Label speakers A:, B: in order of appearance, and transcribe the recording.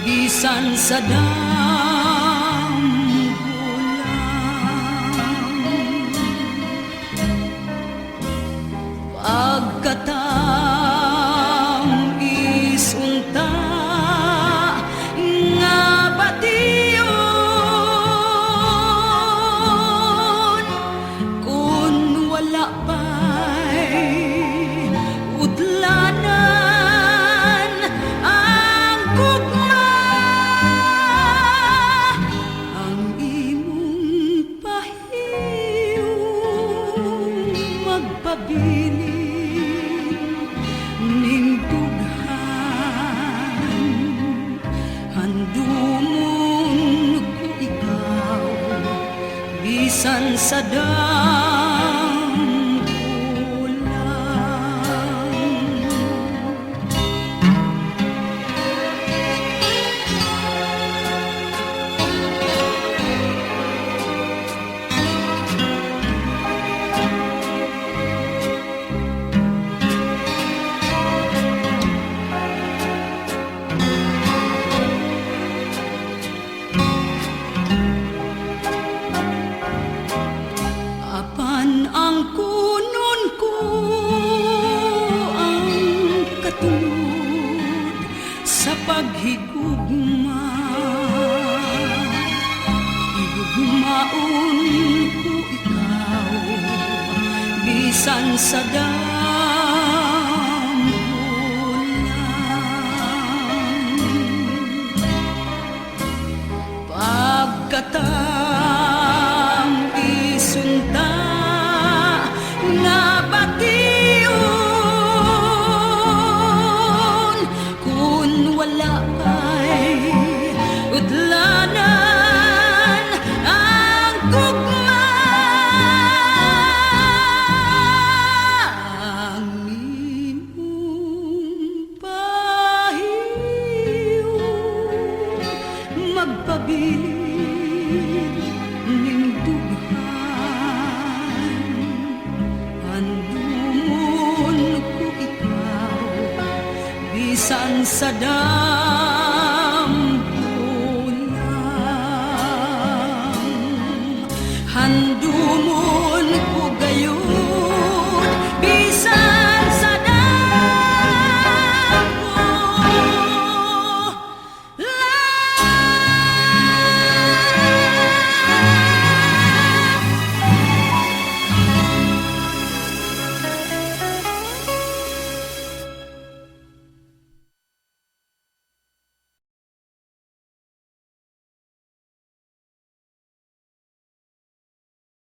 A: bisan sa dambulan. Pagkatam isunta nga bation, kun wala pa'y udlanan ang gugma, ang imong pahiyong magpabilin ning dughan. Handumon ko ikaw bisan sa apan ang kunon ko ang katulad sa paghigugma. Igugmaon ko ikaw bisan sa dambulan. Pagkatam isunta nga bation, kun wala pa'y udlanan ang gugma, ang imong pahiyong magpabilin ning dughan. Handumon ko ikaw bisan sa